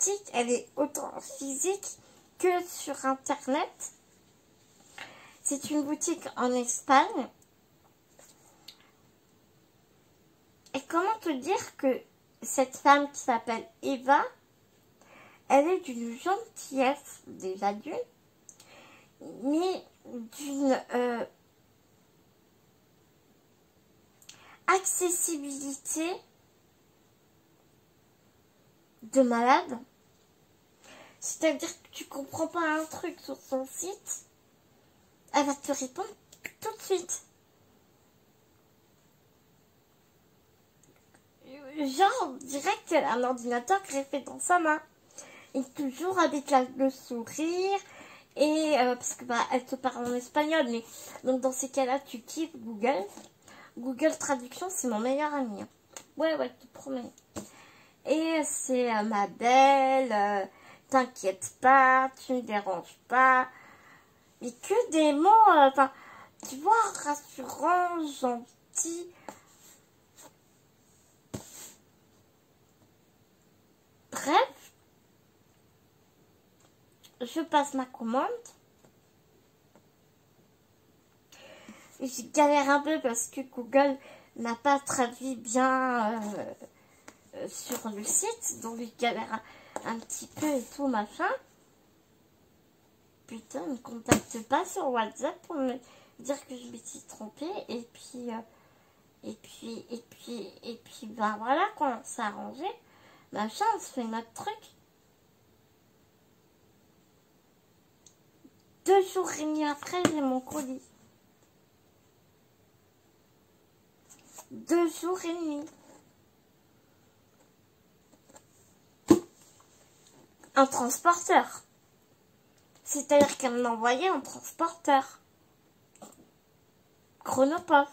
boutique, elle est autant physique que sur internet. C'est une boutique en Espagne. Et comment te dire que cette femme qui s'appelle Eva, elle est d'une gentillesse déjà d'une, mais d'une accessibilité de malade. C'est-à-dire que tu comprends pas un truc sur son site, elle va te répondre tout de suite. Genre, direct, elle a un ordinateur greffé dans sa main. Et toujours avec le sourire. Et parce que bah, elle te parle en espagnol. Mais donc dans ces cas-là, tu kiffes Google. Google Traduction, c'est mon meilleur ami. Ouais, je te promets. Et c'est ma belle, t'inquiète pas, tu ne déranges pas. Mais que des mots, enfin, tu vois, rassurant, gentil. Bref, je passe ma commande. Je galère un peu parce que Google n'a pas traduit bien sur le site. Donc je galère un petit peu et tout machin. Putain, ne me contacte pas sur WhatsApp pour me dire que je me suis trompée. Et puis, ben voilà, quand on s'est arrangé, machin, on se fait notre truc. 2 jours et demi après, j'ai mon colis. 2 jours et demi. Un transporteur. C'est-à-dire qu'elle me l'envoyait en transporteur. Chronopost.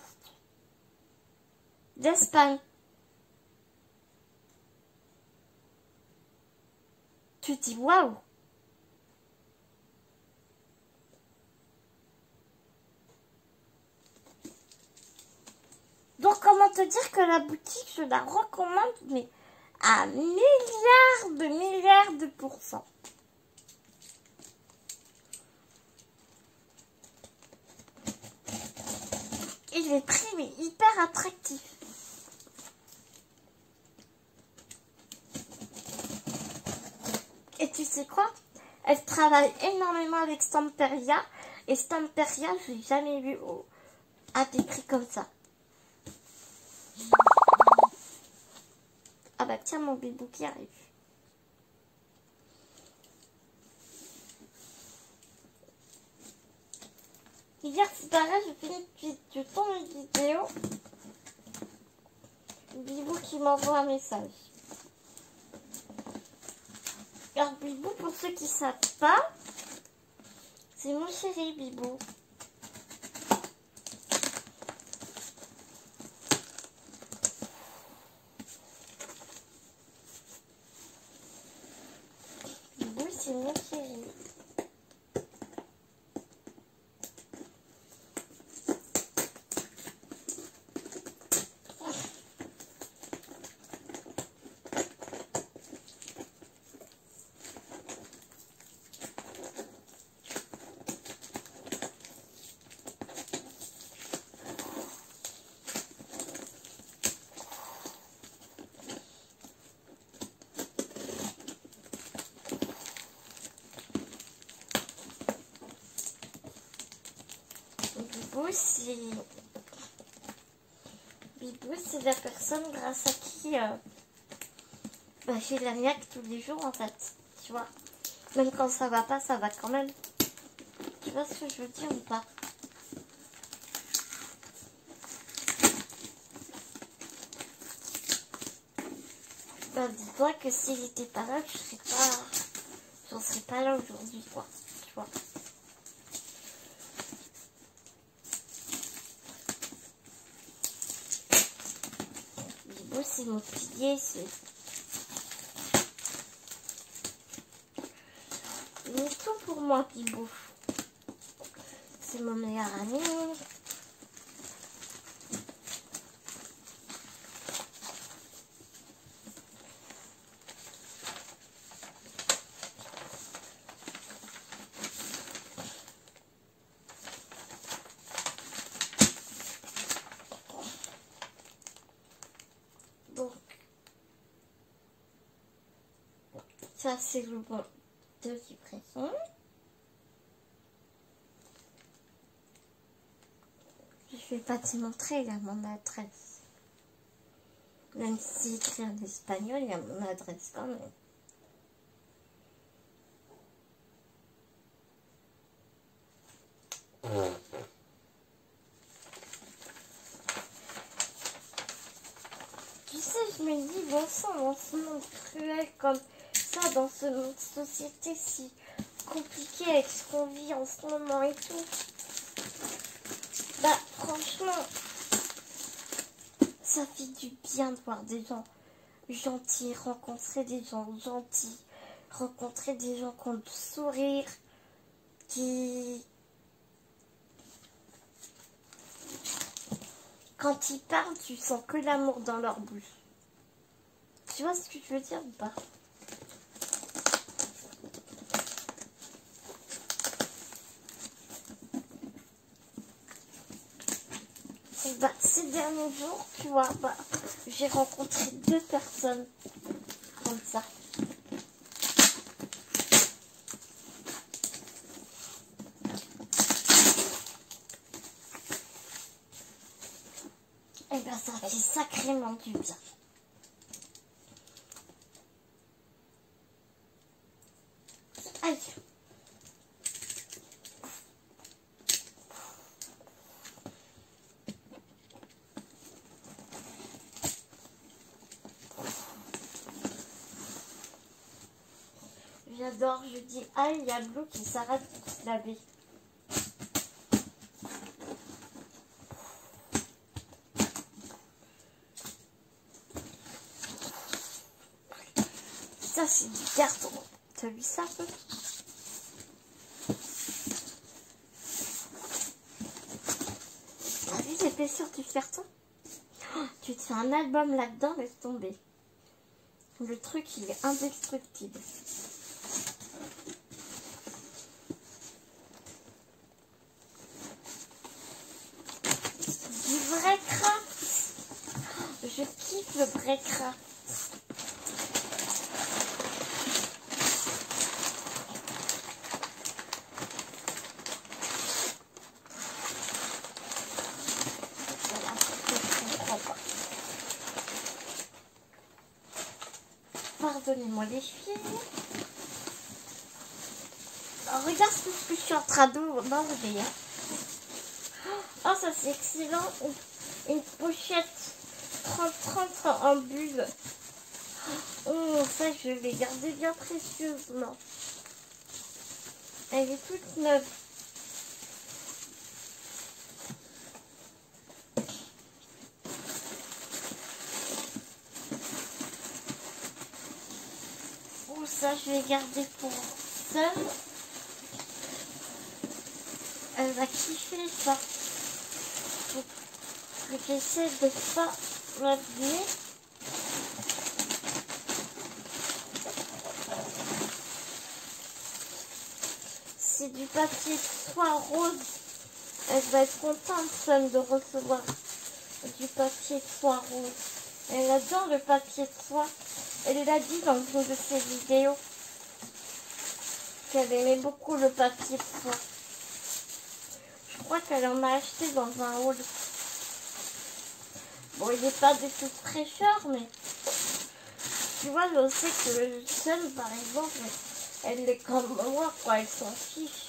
D'Espagne. Tu te dis waouh. Donc comment te dire que la boutique, je la recommande, mais à milliards de pourcents. Et les prix, mais hyper attractifs. Et tu sais quoi? Elle travaille énormément avec Stamperia. Et Stamperia, je n'ai jamais vu à des prix comme ça. Ah bah tiens, mon bibou qui arrive. Hier, c'est pareil, je tourne une vidéo. Bibou qui m'envoie un message. Alors, Bibou, pour ceux qui ne savent pas, c'est mon chéri, Bibou. Bibou, c'est mon chéri. Bibou, c'est la personne grâce à qui j'ai la niaque tous les jours en fait, tu vois. Même quand ça va pas, ça va quand même. Tu vois ce que je veux dire ou pas? Bah dis-toi que s'il était pas là, j'en serais pas là aujourd'hui quoi, tu vois. C'est mon pilier, c'est tout pour moi, Bibou. C'est mon meilleur ami. Ça, c'est le bon de livraison. Je vais pas te montrer, il y a mon adresse. Même si écrit en espagnol, il y a mon adresse quand même. Tu sais, je me dis, bon sang, dans ce monde cruel comme ça, dans ce monde de société si compliqué avec ce qu'on vit en ce moment et tout. Bah, franchement, ça fait du bien de voir des gens gentils, rencontrer des gens gentils, rencontrer des gens qui ont le sourire, qui... Quand ils parlent, tu sens que l'amour dans leur bouche. Tu vois ce que je veux dire ou pas? Et bah, ces derniers jours, tu vois, bah, j'ai rencontré 2 personnes comme ça. Et ben ça fait sacrément du bien. Aïe. J'adore, je dis aïe, il y a Blue qui s'arrête pour se laver. Ça c'est du carton. T'as vu ça un peu? T'as vu l'épaisseur du carton? Oh, tu te fais un album là-dedans, laisse tomber. Le truc il est indestructible. Du vrai craft. Je kiffe le vrai craft. Pardonnez-moi les filles. Alors, regarde tout ce que je suis en train d'enlever. Oh, ça c'est excellent. Une pochette 30-30 en bulle. Oh, ça je vais garder bien précieusement. Elle est toute neuve. Oh, ça je vais garder pour Sun. Elle va kiffer ça. Donc, j'essaie de pas l'abîmer. C'est du papier soie rose. Elle va être contente, Sun, de recevoir du papier soie rose. Elle adore le papier soie. Elle l'a dit dans une de ses vidéos qu'elle aimait beaucoup le papier soie. Je crois qu'elle en a acheté dans un haul. Bon, il n'est pas de toute fraîcheur, mais tu vois, je sais que Sun, par exemple, elle est comme moi, quoi, elle s'en fiche.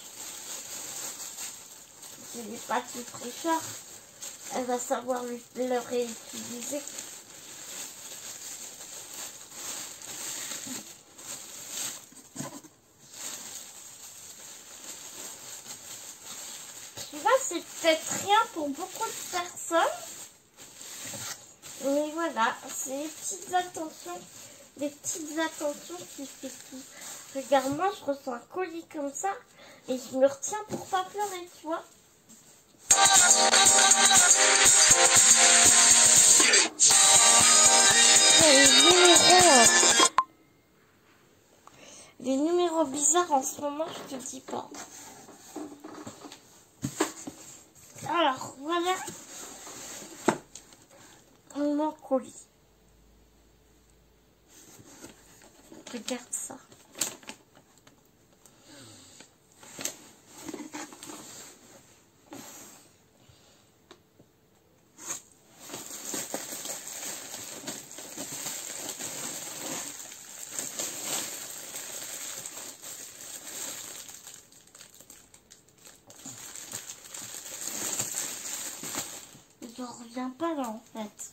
Il n'est pas de fraîcheur, elle va savoir le réutiliser. Tu vois, c'est peut-être rien pour beaucoup de personnes. Mais voilà, c'est les petites attentions qui fait tout. Regarde, moi, je reçois un colis comme ça et je me retiens pour pas pleurer, tu vois. Les numéros bizarres en ce moment, je te dis pas. Alors, voilà mon colis. Regarde ça. j'en reviens pas là en fait.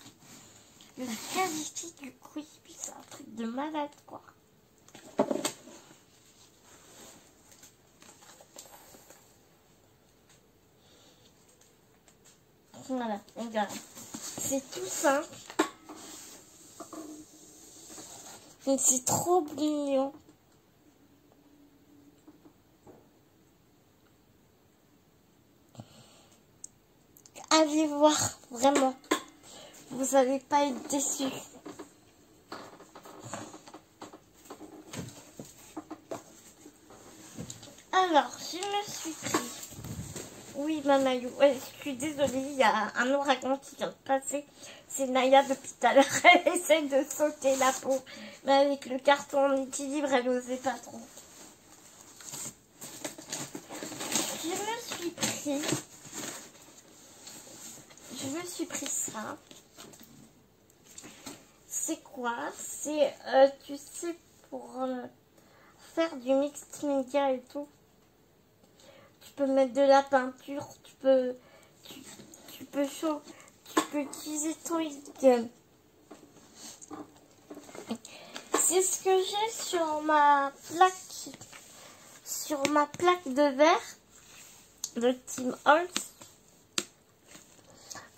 La qualité du crispy, c'est un truc de malade quoi. Voilà, regarde. C'est tout simple. Mais c'est trop mignon. Allez voir, vraiment. Vous n'allez pas être déçus. Alors, je me suis pris. Oui, Mamayou. Ouais, je suis désolée, il y a un ouragan qui vient de passer. C'est Naya depuis tout à l'heure. Elle essaie de sauter la peau. Mais avec le carton en équilibre, elle n'osait pas trop. Je me suis pris ça. C'est quoi? C'est, tu sais, pour faire du mixed media et tout. Tu peux mettre de la peinture, tu peux utiliser ton gun. C'est ce que j'ai sur ma plaque de verre de Tim Holtz.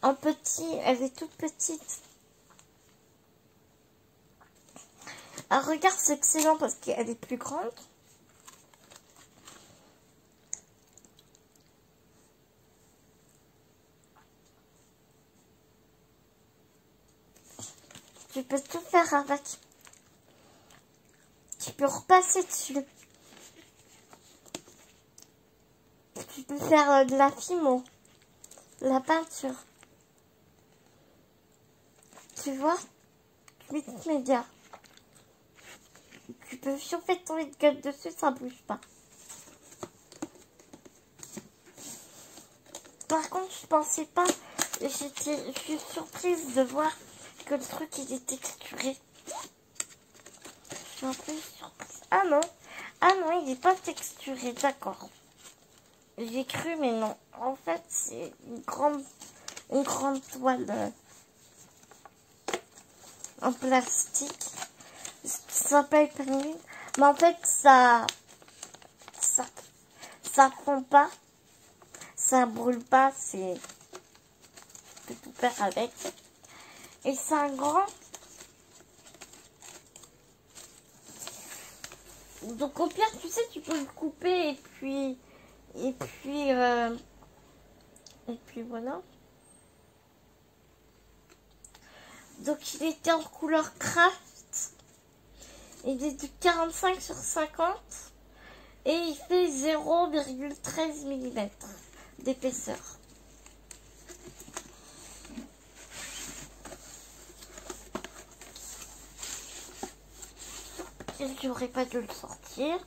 En petit, elle est toute petite. Ah, regarde, c'est excellent parce qu'elle est plus grande. Tu peux tout faire avec. Tu peux repasser dessus. Tu peux faire de la fimo, la peinture. Tu vois, mixed media. Tu peux chauffer ton gun dessus, ça bouge pas. Par contre, je pensais pas. Je suis surprise de voir que le truc il est texturé. Je suis un peu surprise. Ah non, il n'est pas texturé, d'accord. J'ai cru, mais non. En fait, c'est une grande toile en plastique. Ça s'appelle Penguin. Mais en fait, ça fond pas. Ça brûle pas. Tu peux tout faire avec. Et c'est un grand. Donc au pire, tu sais, tu peux le couper et puis voilà. Donc il était en couleur craft. Il est de 45 sur 50 et il fait 0,13 mm d'épaisseur. Et j'aurais pas dû le sortir.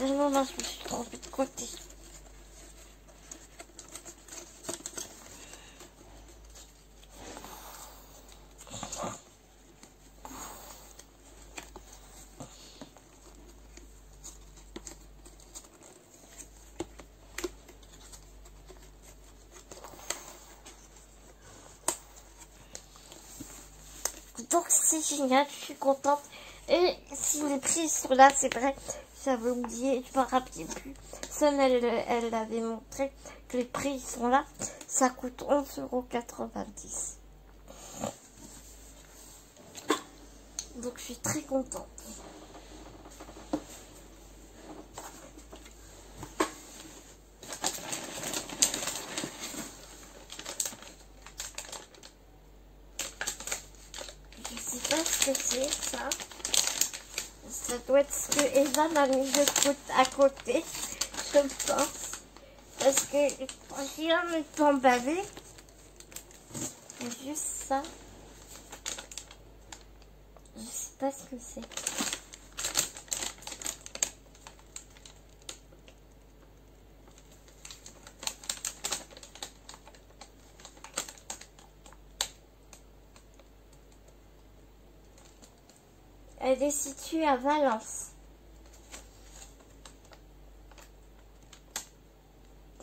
Non, je me suis trompée de côté. Donc c'est génial, je suis contente. Et si les prix sont là, c'est vrai, j'avais oublié, je me rappelais plus. Son, elle avait montré que les prix sont là. Ça coûte 11,90 €. Donc je suis très contente. Je sais pas ce que c'est ça. Ça doit être ce que Eva m'a mis à côté, je pense. Parce que je viens de t'emballer. C'est juste ça. Je sais pas ce que c'est. Elle est située à Valence.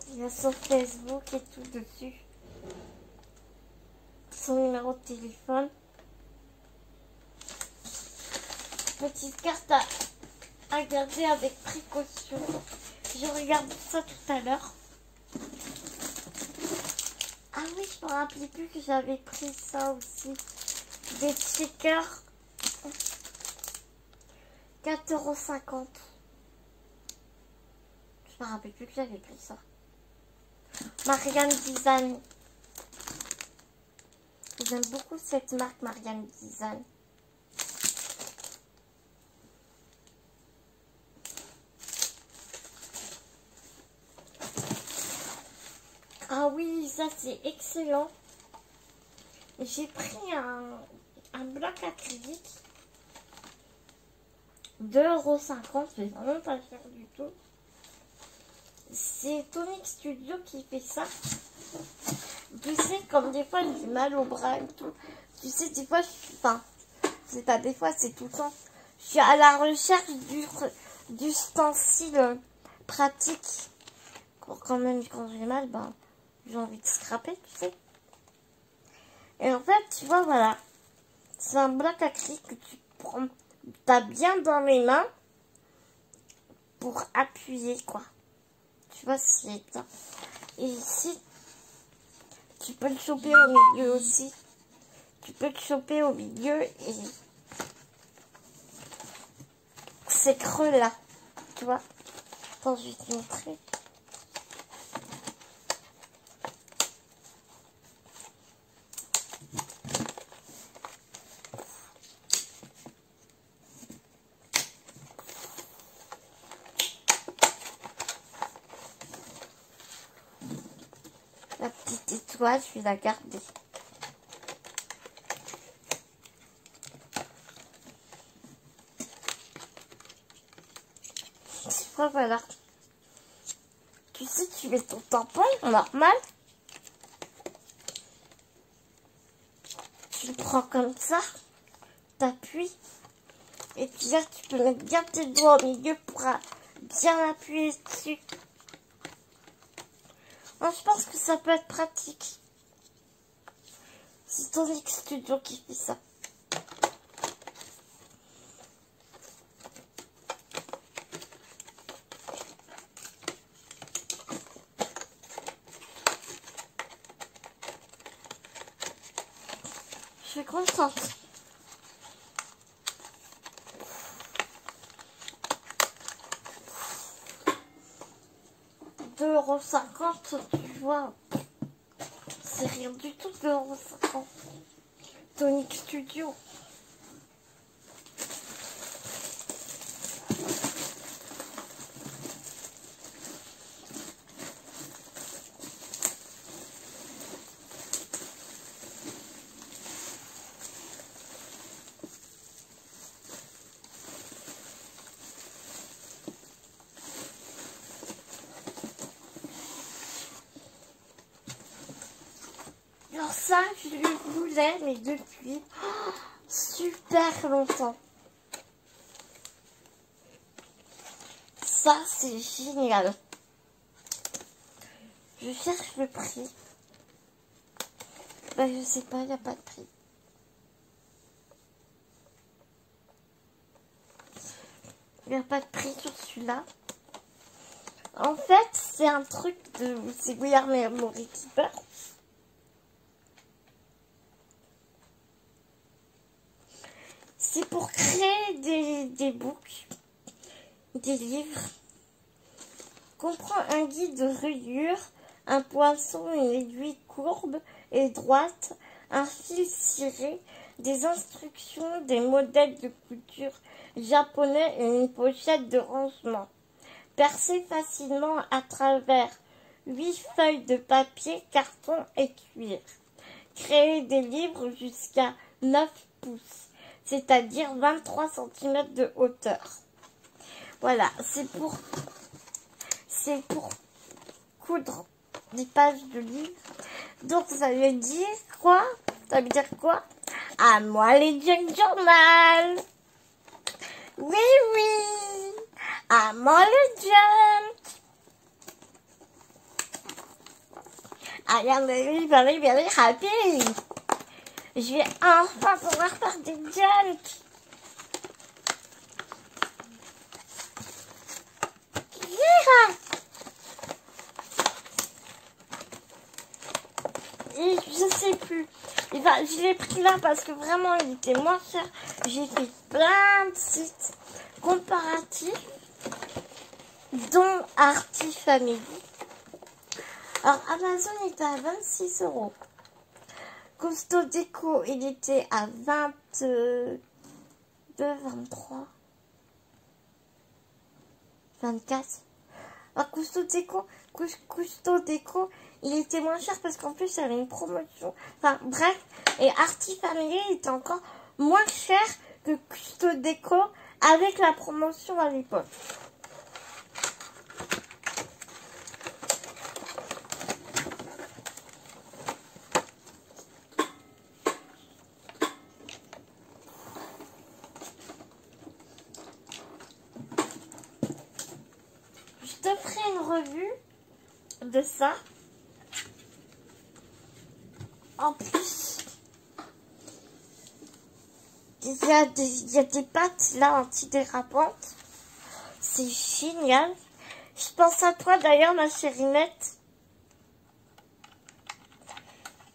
Il y a son Facebook et tout dessus. Son numéro de téléphone. Petite carte à garder avec précaution. Je regarde ça tout à l'heure. Ah oui, je me rappelais plus que j'avais pris ça aussi. Des stickers. 4,50 €. Je me rappelle plus que j'avais pris ça. Marianne Design. J'aime beaucoup cette marque Marianne Design. Ah oui, ça c'est excellent. J'ai pris un bloc acrylique. 2,50 €, c'est vraiment pas cher du tout. C'est Tonic Studio qui fait ça. Tu sais, comme des fois j'ai mal au bras et tout. Tu sais, des fois, c'est pas des fois, c'est tout le temps. Je suis à la recherche d'ustensiles pratiques. Pour quand même, quand j'ai mal, j'ai envie de scraper, tu sais. Et en fait, tu vois, voilà. C'est un bloc acrylique que tu prends. T'as bien dans les mains pour appuyer, quoi. Tu vois, c'est ça. Et ici, tu peux le choper au milieu aussi. Tu peux le choper au milieu et c'est creux là. Tu vois. Attends, je vais te montrer. La petite étoile, je vais la garder. Voilà. Tu sais, tu mets ton tampon normal. Tu le prends comme ça. T'appuies. Et puis là, tu peux mettre bien tes doigts au milieu pour bien appuyer dessus. Moi, je pense que ça peut être pratique. C'est Tonic Studio qui fait ça. Je suis contente. €2,50 €, tu vois. C'est rien du tout, 2,50 €. Tonic Studio. Alors ça, je le voulais, mais depuis super longtemps. Ça, c'est génial. Je cherche le prix. Je sais pas, il n'y a pas de prix. Il n'y a pas de prix sur celui-là. En fait, c'est un truc de... C'est Guillermo Keeper. C'est pour créer des books, des livres. Comprend un guide de reliure, un poinçon, une aiguille courbe et droite, un fil ciré, des instructions, des modèles de couture japonais et une pochette de rangement. Percé facilement à travers 8 feuilles de papier, carton et cuir. Créer des livres jusqu'à 9 pouces. c'est-à-dire 23 cm de hauteur. Voilà, c'est pour coudre des pages de livre. Donc ça veut dire quoi? Ça veut dire quoi? À moi les junk journal. Oui, oui. À moi les junk. I am very, very, very happy. Je vais enfin pouvoir faire des junk. Yeah. Et je sais plus. Et ben, je l'ai pris là parce que vraiment il était moins cher. J'ai fait plein de sites comparatifs, dont Arty Family. Alors Amazon était à 26 €. Costo Déco, il était à 22, 23, 24. Alors Costo Déco, il était moins cher parce qu'en plus il y avait une promotion. Enfin bref, et Arty Family était encore moins cher que Costo Déco avec la promotion à l'époque. Je te ferai une revue de ça. En plus, il y a des pattes là antidérapantes. C'est génial. Je pense à toi d'ailleurs, ma chérinette.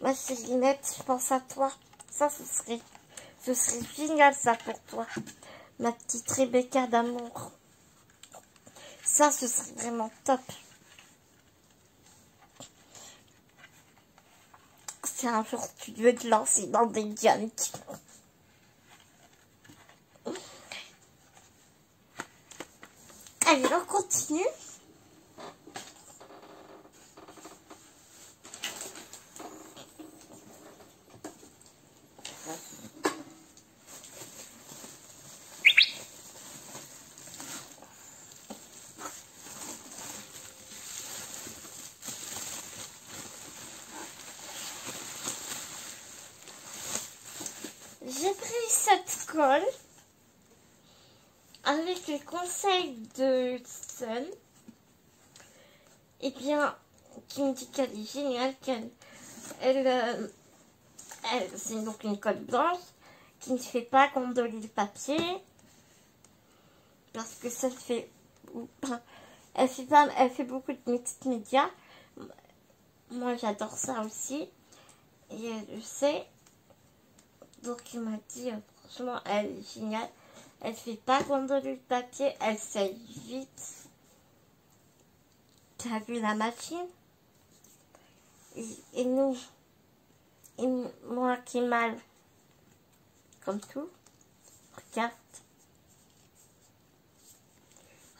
Ma chérinette, je pense à toi. Ça, ce serait génial ça pour toi. Ma petite Rebecca d'amour. Ça, ce serait vraiment top. Si un jour tu veux te lancer dans des junk. Allez, on continue. J'ai pris cette colle avec les conseils de Sun. Et bien, qui me dit qu'elle est géniale, c'est donc une colle blanche qui ne fait pas gondoler le papier parce que ça fait, elle fait beaucoup de multimédia. Moi, j'adore ça aussi et elle le sait. Donc il m'a dit, franchement, elle est géniale. Elle fait pas gondoler le papier, elle sèche vite. T'as vu la machine? Et nous, et moi qui ai mal, comme tout, regarde.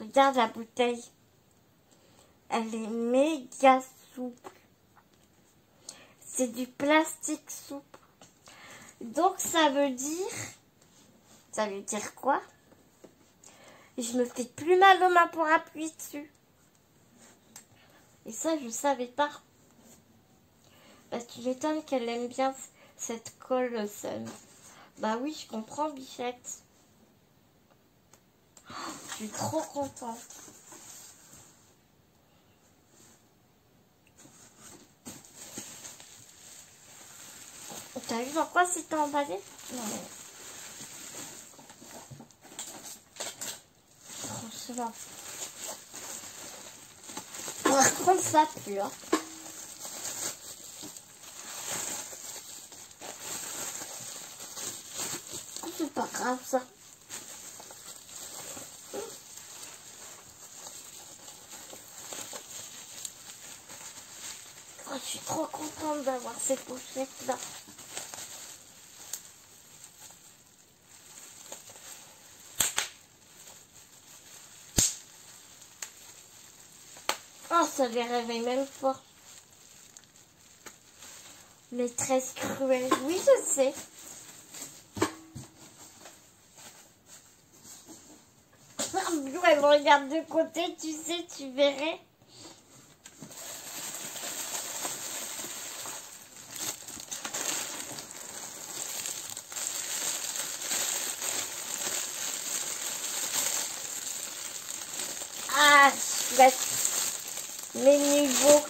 Regarde la bouteille. Elle est méga souple. C'est du plastique souple. Donc ça veut dire quoi? Je me fais plus mal aux mains pour appuyer dessus. Et ça, je savais pas. Bah, tu m'étonnes qu'elle aime bien cette colle Sun. Bah oui, je comprends, bichette. Je suis trop contente. T'as vu dans quoi c'était emballé? Non. Franchement. Par contre, ça pue. Hein. C'est pas grave, ça. Oh, je suis trop contente d'avoir ces pochettes-là. Oh, ça les réveille même fort. Maîtresse cruelle. Oui, je sais. Lilou, elle me regarde de côté, tu sais, tu verrais. Ah, chouette. Les niveaux.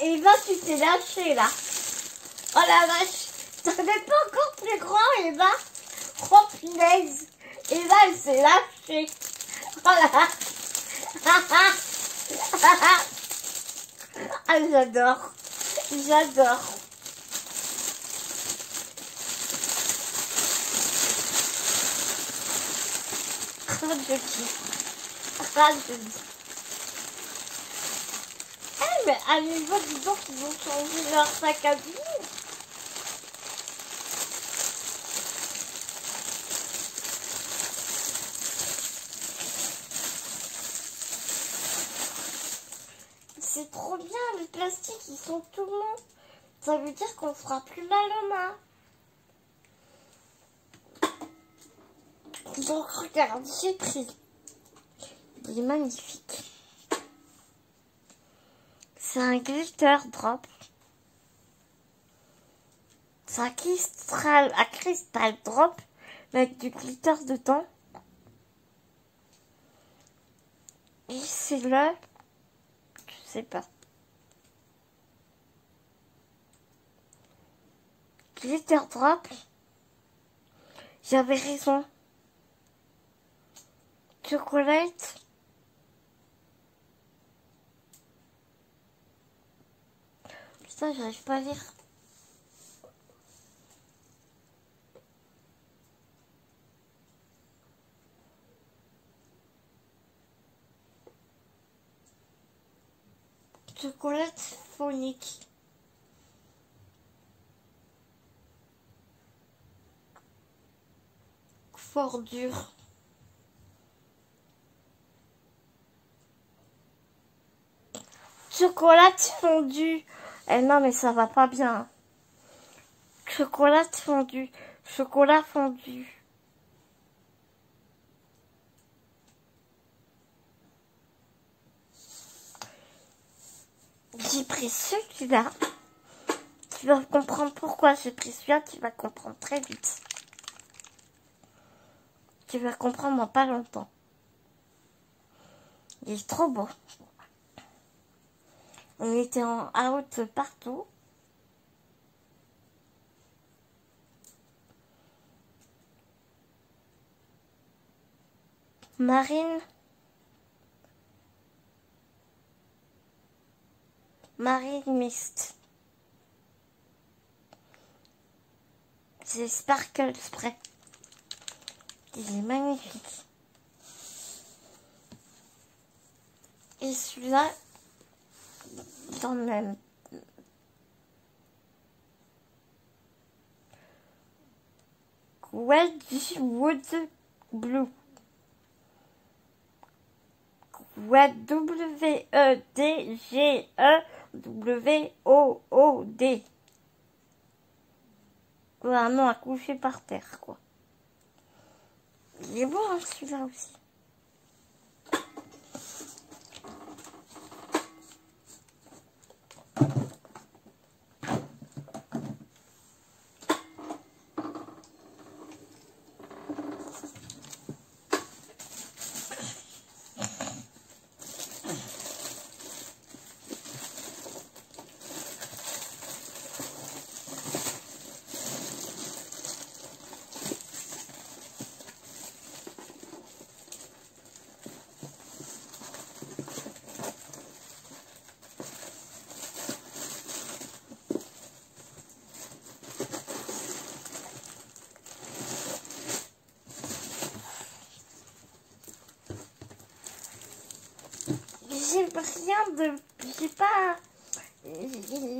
Eva, tu t'es lâchée là. Oh la vache. Ça n'est pas encore plus grand, Eva. Oh punaise. Eva, elle s'est lâchée. Oh là. Ah, j'adore. J'adore. Ah, je kiffe. Ah, je dis. Eh, mais à niveau, dis donc, ils ont changé leur sac à dos. C'est trop bien, les plastiques, ils sont tout longs. Ça veut dire qu'on fera plus mal aux mains. Donc regarde, j'ai pris. Il est magnifique. C'est un glitter drop. C'est un cristal drop avec du glitter dedans. Et c'est le... Je sais pas. Glitter drop. J'avais raison. Chocolate. Putain, j'arrive pas à lire. Chocolate phonique. Fort dur. Chocolat fondu. Eh non, mais ça va pas bien. Chocolat fondu. Chocolat fondu. J'ai pris celui-là. Tu vas comprendre pourquoi j'ai pris celui-là. Tu vas comprendre très vite. Tu vas comprendre dans pas longtemps. Il est trop beau. On était en out partout. Marine Mist. C'est Sparkle Spray. Il est magnifique. Et celui-là, dans le même. Wedgwood Blue. W-E-D-G-E-W-O-O-D. Un nom à coucher par terre, quoi. Il est beau, hein, celui-là aussi.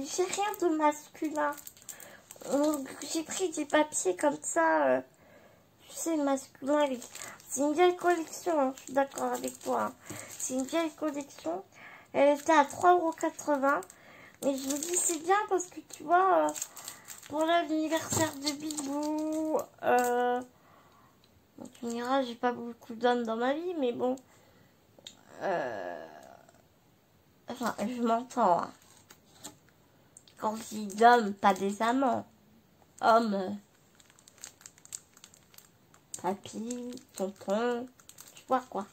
J'ai rien de masculin. Donc, j'ai pris des papiers comme ça, tu sais, masculin. C'est une vieille collection, hein, je suis d'accord avec toi. Hein. C'est une vieille collection. Elle était à 3,80 €. Mais je me dis c'est bien parce que tu vois, pour l'anniversaire de Bibou, bon, tu me diras, j'ai pas beaucoup d'hommes dans ma vie, mais bon, enfin, je m'entends. Hein. Quand je dis d'hommes, pas des amants. Hommes, papy, tonton, tu vois quoi.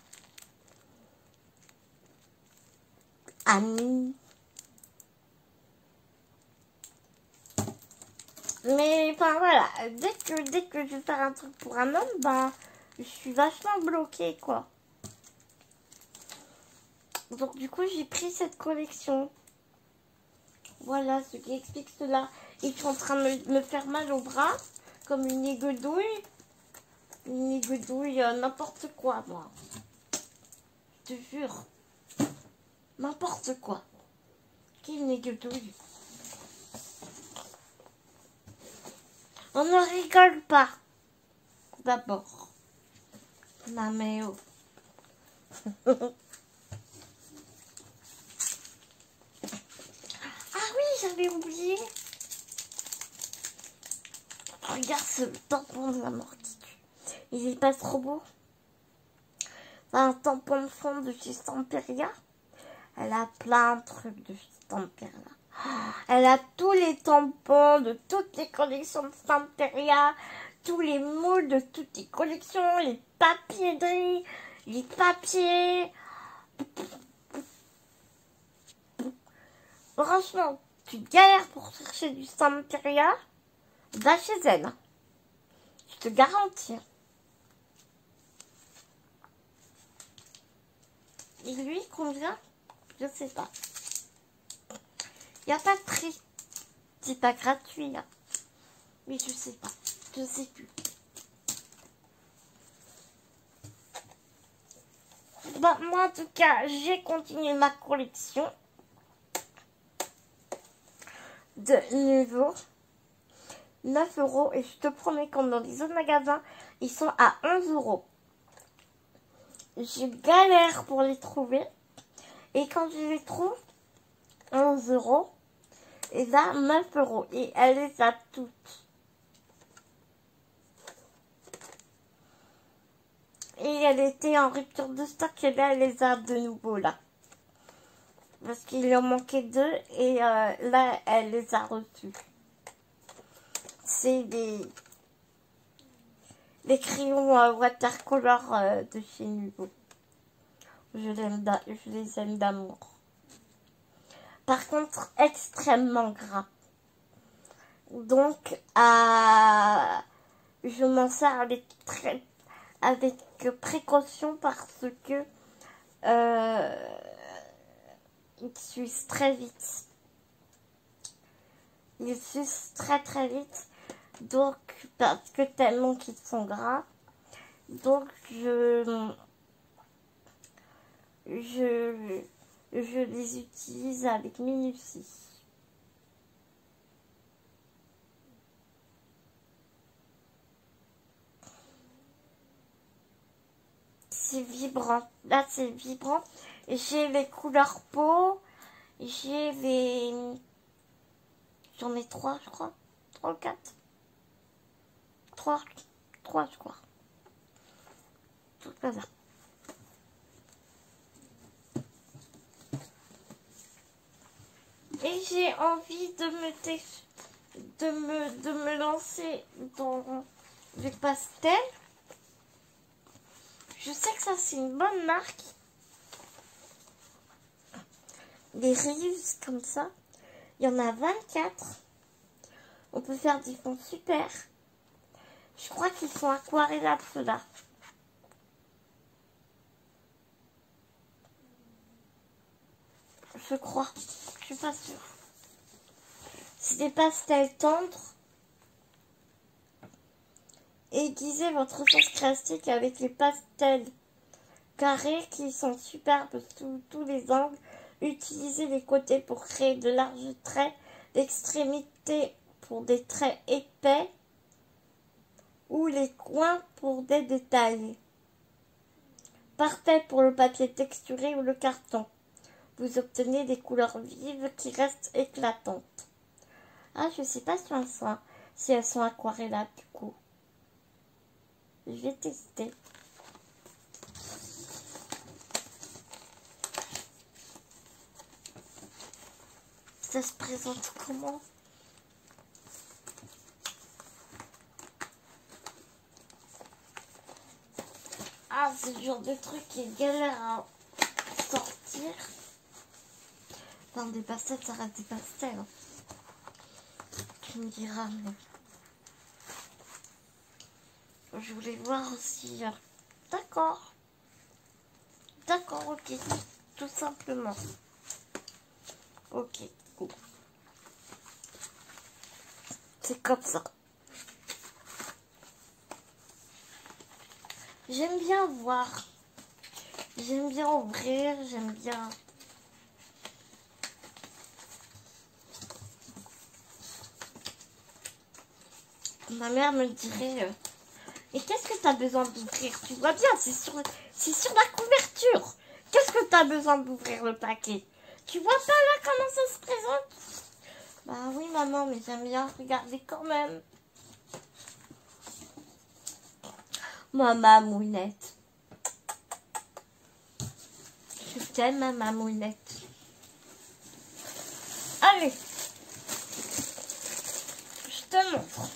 Amis. Mais enfin voilà, dès que je vais faire un truc pour un homme, ben je suis vachement bloquée quoi. Donc du coup j'ai pris cette collection. Voilà ce qui explique cela. Ils sont en train de me faire mal au bras, comme une égoudouille. Une égoudouille, n'importe quoi moi. Je te jure. N'importe quoi. Quelle égoudouille. On ne rigole pas. D'abord. Non mais oh. Ah oui, j'avais oublié. Regarde ce tampon de la mort qui tue. Il est pas trop beau. C'est un tampon de fond de chez Stamperia. Elle a plein de trucs de chez Stamperia. Elle a tous les tampons de toutes les collections de Stamperia. Tous les moules de toutes les collections. Les papiers, les papiers. Franchement, tu galères pour chercher du Stamperia, va chez elle. Je te garantis. Et lui, combien? Je sais pas. Il n'y a pas de prix. C'est pas gratuit. Hein. Mais je sais pas. Je sais plus. Bon, moi, en tout cas, j'ai continué ma collection de nouveau 9 € et je te promets que dans les autres magasins ils sont à 11 €. Je galère pour les trouver et quand je les trouve 11 € et là 9 € et elle les a toutes et elle était en rupture de stock et là elle les a de nouveau là parce qu'il en manquait 2 et là elle les a reçus. C'est les crayons watercolor de chez Nuvo. Je les aime d'amour. Par contre, extrêmement gras. Donc, je m'en sers avec précaution parce que ils s'usent très vite. Ils s'usent très vite. Donc, parce que tellement qu'ils sont gras. Donc, je les utilise avec minutie. C'est vibrant. Là, c'est vibrant. J'ai les couleurs peau. J'ai les... J'en ai 3, je crois. 3 ou 4. 3 je crois. Tout comme ça. Et j'ai envie de me lancer dans du pastel. Je sais que ça c'est une bonne marque. Des Reeves comme ça. Il y en a 24. On peut faire des fonds super. Je crois qu'ils sont aquarellables ceux-là. Je crois. Je suis pas sûre. C'est des pastels tendres. Aiguisez votre sauce classique avec les pastels carrés qui sont superbes sous tous les angles. Utilisez les côtés pour créer de larges traits, l'extrémité pour des traits épais ou les coins pour des détails. Parfait pour le papier texturé ou le carton. vous obtenez des couleurs vives qui restent éclatantes. Ah, je sais pas si elles sont aquarellables du coup. Je vais tester. Ça se présente comment? Ah, c'est le genre de truc qui est galère à sortir. Enfin, des pastels, ça reste des pastels. Hein. Tu me diras, mais... Je voulais voir aussi... D'accord. D'accord, ok. Tout simplement. Ok, cool. C'est comme ça. J'aime bien voir. J'aime bien ouvrir. J'aime bien... Ma mère me dirait... Et qu'est-ce que tu as besoin d'ouvrir? Tu vois bien, c'est sur la couverture. Qu'est-ce que tu as besoin d'ouvrir le paquet? Tu vois pas là comment ça se présente? Bah oui maman, mais j'aime bien regarder quand même. Moi, mamounette. Je t'aime, ma mamounette. Allez. Je te montre.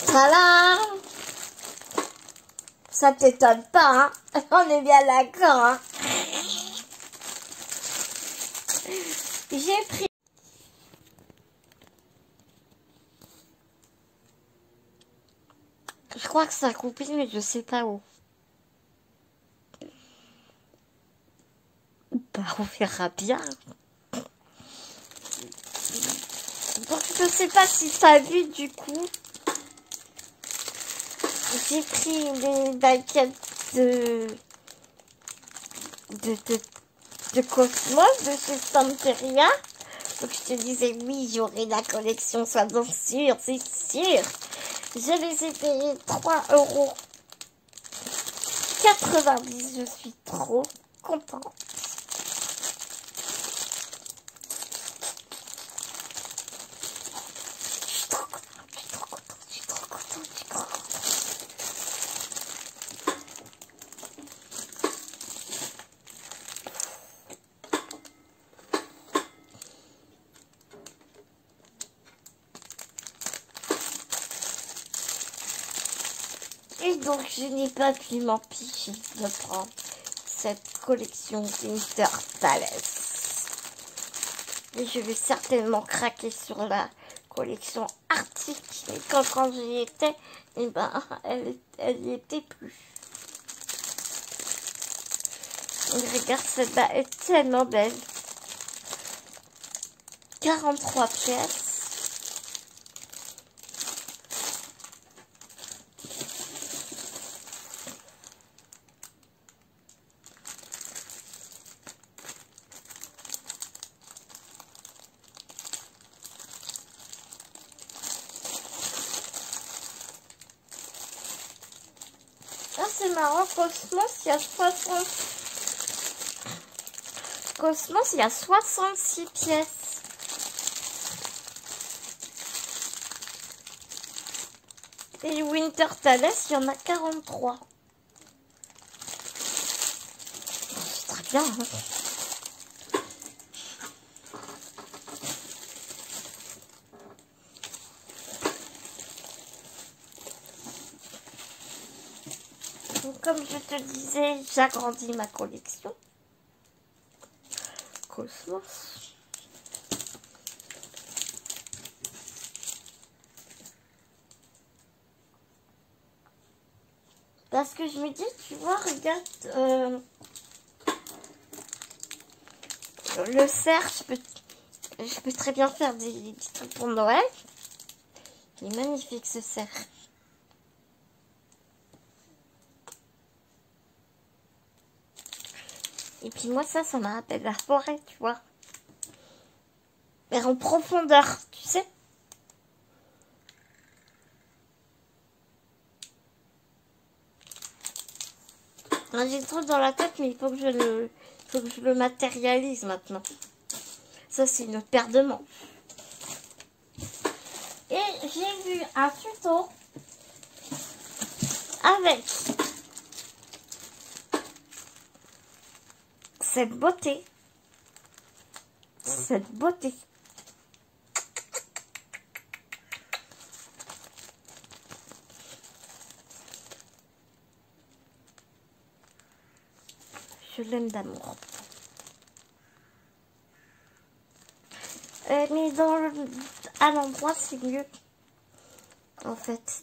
Voilà. Ça t'étonne pas, hein? On est bien d'accord, hein? J'ai pris... Je crois que ça a coupé, mais je sais pas où. Bah, on verra bien. Donc, je sais pas si t'as vu, du coup. J'ai pris des baguettes de Cosmos, de chez Santeria. Donc, je te disais, oui, j'aurai la collection, sois donc sûr, c'est sûr. Je les ai payés 3,90 €. Je suis trop contente. Et donc, je n'ai pas pu m'empêcher de prendre cette collection Winter Palace. Et je vais certainement craquer sur la collection Arctique. Et quand j'y étais, eh ben, elle n'y était plus. Et regarde, celle-là est tellement belle. 43 pièces. Ah, c'est marrant, Cosmos, il y a 66 pièces. Et Winter Palace, il y en a 43. C'est très bien, hein. Donc, comme je te disais, j'agrandis ma collection. Cosmos. Parce que je me dis, tu vois, regarde, le cerf, je peux très bien faire des trucs pour Noël. Il est magnifique ce cerf. Et puis moi, ça me rappelle la forêt, tu vois. Mais en profondeur, tu sais. Là, j'ai trop dans la tête, mais il faut que je le matérialise maintenant. Ça, c'est une paire de manches. Et j'ai vu un tuto avec cette beauté. Cette beauté. Je l'aime d'amour. Mais à l'endroit, c'est mieux. En fait.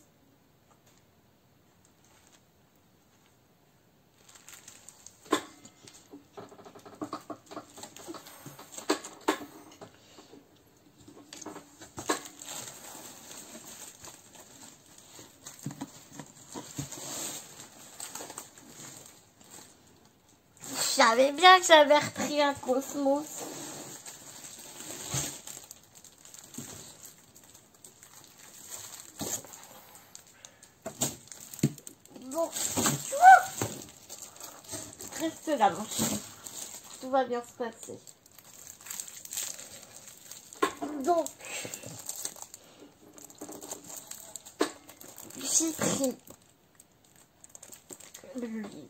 Je savais bien que j'avais repris un Cosmos. Bon, tu vois, reste là, mon chéri. Tout va bien se passer. Donc, j'ai pris l'huile.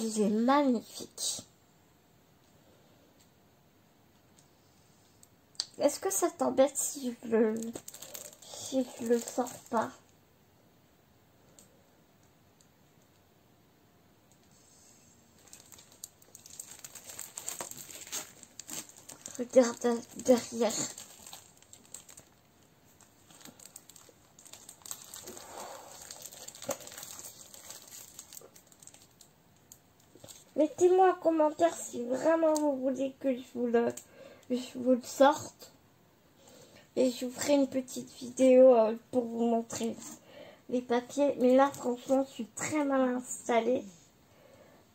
Il est magnifique. Est-ce que ça t'embête si je le sors pas? Regarde derrière. Mettez-moi en commentaire si vraiment vous voulez que je vous le sorte. Et je vous ferai une petite vidéo pour vous montrer les papiers. Mais là, franchement, je suis très mal installée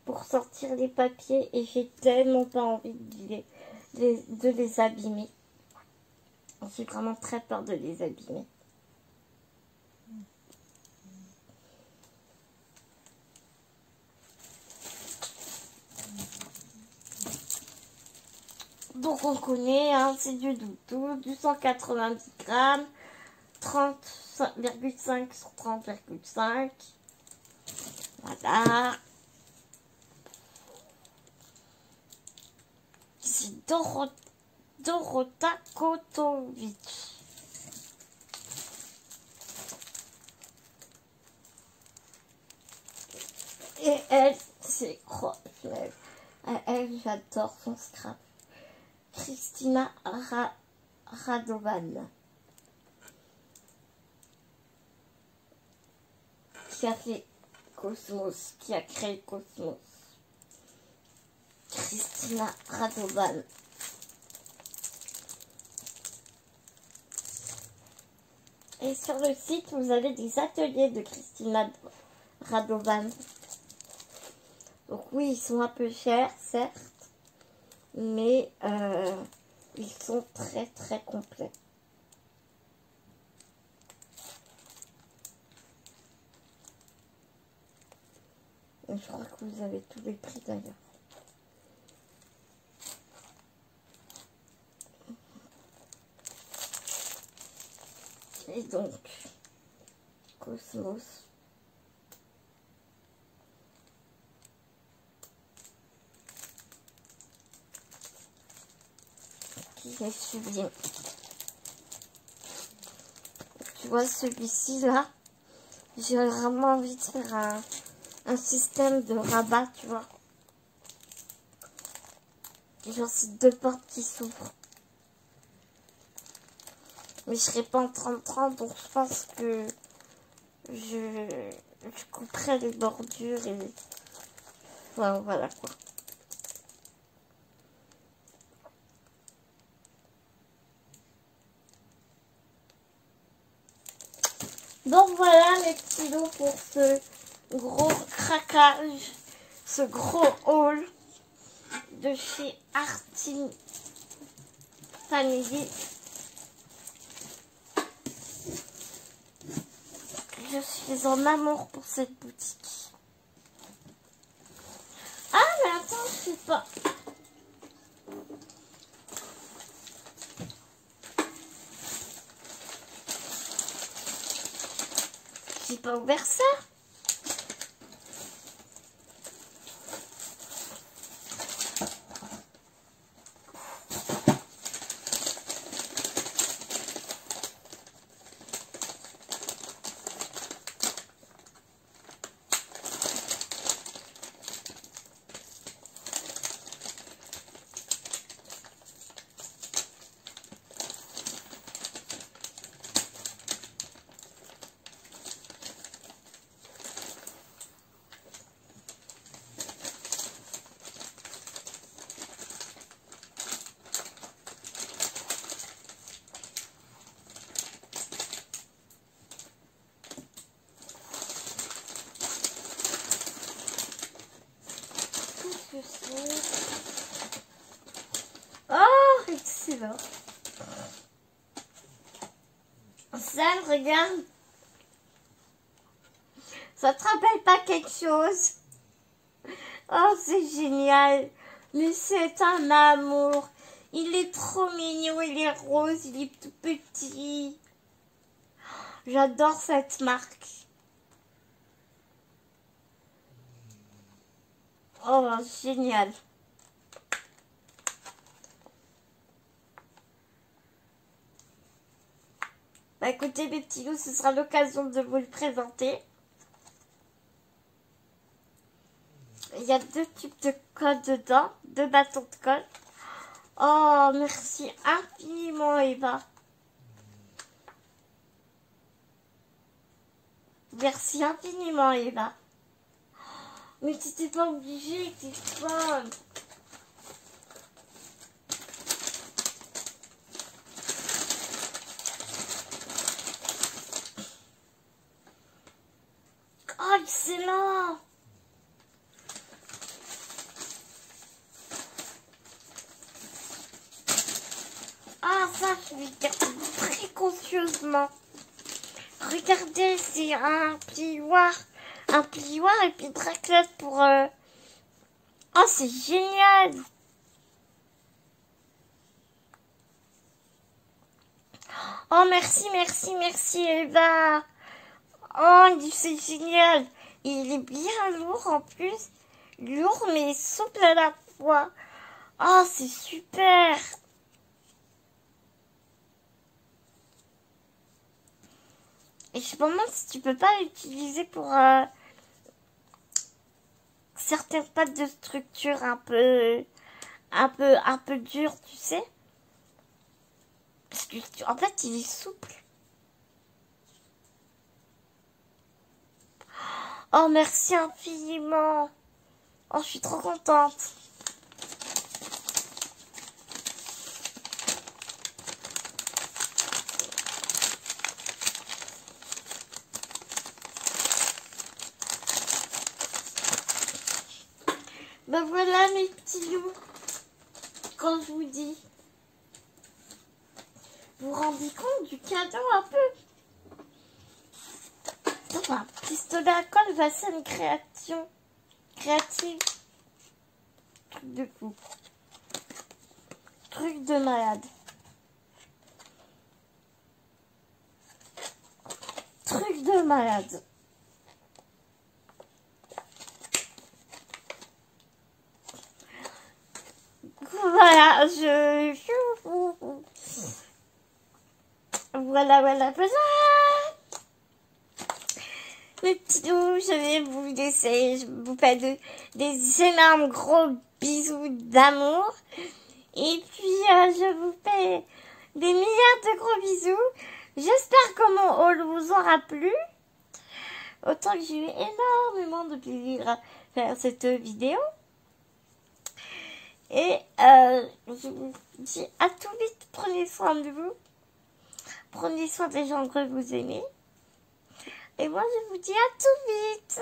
pour sortir les papiers. Et j'ai tellement pas envie de les abîmer. J'ai vraiment très peur de les abîmer. Donc on connaît, hein, c'est du doudou, du 190 grammes, 30,5 sur 30,5. Voilà. C'est Dorota Kotovic. Et elle, c'est... Oh, elle, j'adore son scrap. Kristina Radovan, qui a fait Cosmos, qui a créé Cosmos. Kristina Radovan. Et sur le site, vous avez des ateliers de Kristina Radovan. Donc oui, ils sont un peu chers, certes. Mais ils sont très très complets. Et je crois que vous avez tous les prix d'ailleurs. Et donc, Cosmos. Qui est sublime. Tu vois, celui-ci là, j'ai vraiment envie de faire un système de rabat, tu vois. Genre, c'est deux portes qui s'ouvrent. Mais je serai pas en 30-30, donc je pense que je couperai les bordures et voilà quoi. Donc voilà mes petits lots pour ce gros craquage, ce gros haul de chez Artin Family. je suis en amour pour cette boutique. Ah, mais attends, je sais pas. J'ai pas ouvert ça. Oh, excellent. Ça, regarde. Ça te rappelle pas quelque chose? Oh, c'est génial. Mais c'est un amour. Il est trop mignon, il est rose, il est tout petit. J'adore cette marque. Oh, génial. Bah écoutez mes petits loups, ce sera l'occasion de vous le présenter. Il y a 2 types de colle dedans, 2 bâtons de colle. Oh, merci infiniment Eva. Merci infiniment Eva. Mais tu n'étais pas obligée, t'es folle. Oh, excellent. Ah, ça, je vais garder précieusement. Regardez, c'est un plioir. Un plioir et puis une raclette pour... Oh, c'est génial. Oh, merci, merci, merci Eva. Oh, c'est génial. Il est bien lourd en plus. Lourd mais souple à la fois. Oh, c'est super. Et je me demande si tu peux pas l'utiliser pour certaines pâtes de structure un peu dures, tu sais. Parce que en fait, il est souple. Oh, merci infiniment. Oh, je suis trop contente. Ben voilà mes petits loups. Quand je vous dis, vous vous rendez compte du cadeau un peu? Enfin, pistolet à colle, Vassine créative. Truc de fou. Truc de malade. Truc de malade. Voilà, voilà. Mes petits loups, je vais vous laisser. Je vous fais des énormes gros bisous d'amour. Et puis, je vous fais des milliards de gros bisous. J'espère que mon haul vous aura plu. Autant que j'ai eu énormément de plaisir à faire cette vidéo. Et je vous dis à tout vite. Prenez soin de vous. Prenez soin des gens que vous aimez. Et moi, je vous dis à tout vite.